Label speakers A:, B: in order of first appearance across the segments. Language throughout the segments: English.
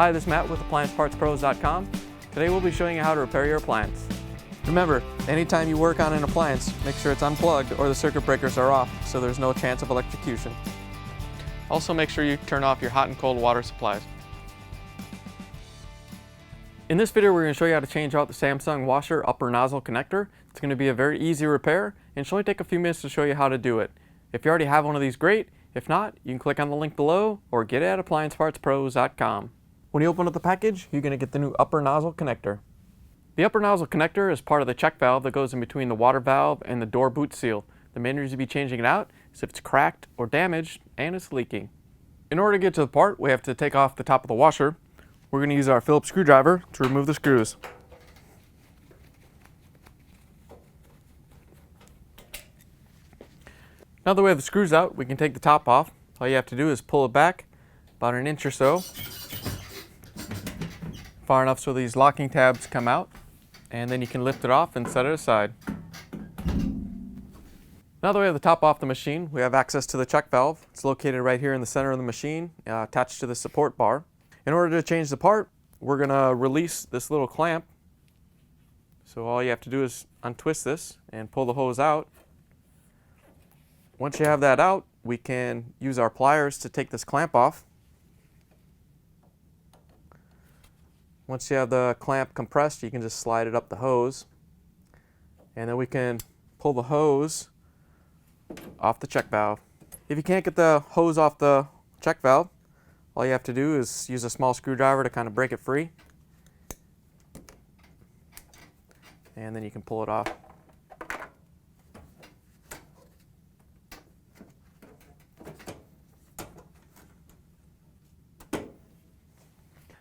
A: Hi, this is Matt with AppliancePartsPros.com. Today we'll be showing you how to repair your appliance. Remember, anytime you work on an appliance, make sure it's unplugged or the circuit breakers are off so there's no chance of electrocution. Also make sure you turn off your hot and cold water supplies. In this video we're going to show you how to change out the Samsung Washer Upper Nozzle Connector. It's going to be a very easy repair and it'll only take a few minutes to show you how to do it. If you already have one of these, great. If not, you can click on the link below or get it at AppliancePartsPros.com. When you open up the package, you're going to get the new upper nozzle connector. The upper nozzle connector is part of the check valve that goes in between the water valve and the door boot seal. The main reason to be changing it out is if it's cracked or damaged and it's leaking. In order to get to the part, we have to take off the top of the washer. We're going to use our Phillips screwdriver to remove the screws. Now that we have the screws out, we can take the top off. All you have to do is pull it back about an inch or so, far enough so these locking tabs come out, and then you can lift it off and set it aside. Now that we have the top off the machine, we have access to the check valve. It's located right here in the center of the machine, attached to the support bar. In order to change the part, we're going to release this little clamp. So all you have to do is untwist this and pull the hose out. Once you have that out, we can use our pliers to take this clamp off. Once you have the clamp compressed, you can just slide it up the hose. And then we can pull the hose off the check valve. If you can't get the hose off the check valve, all you have to do is use a small screwdriver to kind of break it free. And then you can pull it off.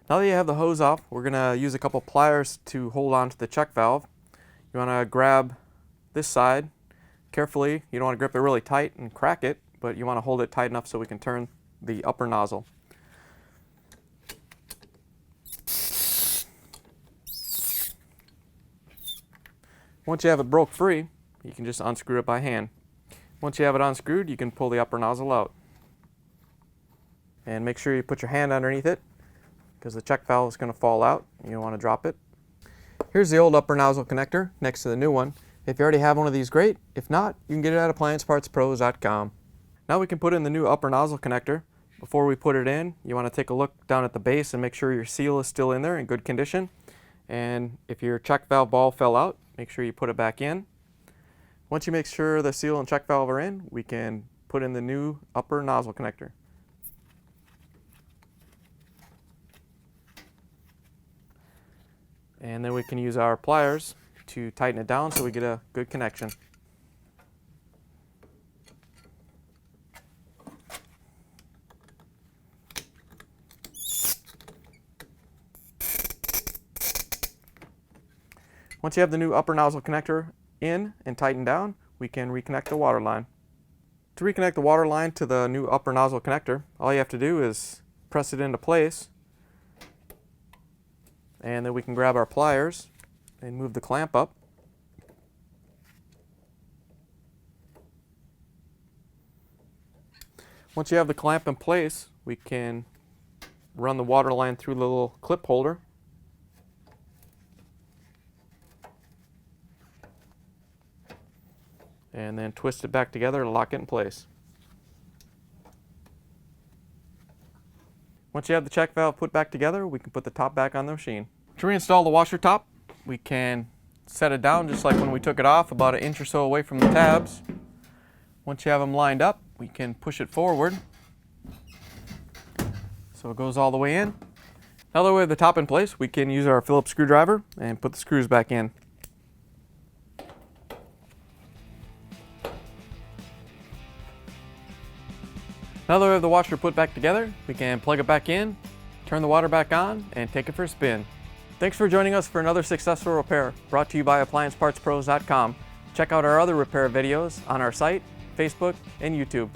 A: Now that you have the hose off, we're going to use a couple pliers to hold on to the check valve. You want to grab this side carefully. You don't want to grip it really tight and crack it, but you want to hold it tight enough so we can turn the upper nozzle. Once you have it broke free, you can just unscrew it by hand. Once you have it unscrewed, you can pull the upper nozzle out. And make sure you put your hand underneath it, because the check valve is going to fall out. You don't want to drop it. Here's the old upper nozzle connector next to the new one. If you already have one of these, great. If not, you can get it at AppliancePartsPros.com. Now we can put in the new upper nozzle connector. Before we put it in, you want to take a look down at the base and make sure your seal is still in there in good condition. And if your check valve ball fell out, make sure you put it back in. Once you make sure the seal and check valve are in, we can put in the new upper nozzle connector. And then we can use our pliers to tighten it down so we get a good connection. Once you have the new upper nozzle connector in and tightened down, we can reconnect the water line. To reconnect the water line to the new upper nozzle connector, all you have to do is press it into place. And then we can grab our pliers and move the clamp up. Once you have the clamp in place, we can run the water line through the little clip holder. And then twist it back together to lock it in place. Once you have the check valve put back together, we can put the top back on the machine. To reinstall the washer top, we can set it down just like when we took it off, about an inch or so away from the tabs. Once you have them lined up, we can push it forward so it goes all the way in. Now that we have the top in place, we can use our Phillips screwdriver and put the screws back in. Now that we have the washer put back together, we can plug it back in, turn the water back on, and take it for a spin. Thanks for joining us for another successful repair brought to you by AppliancePartsPros.com. Check out our other repair videos on our site, Facebook, and YouTube.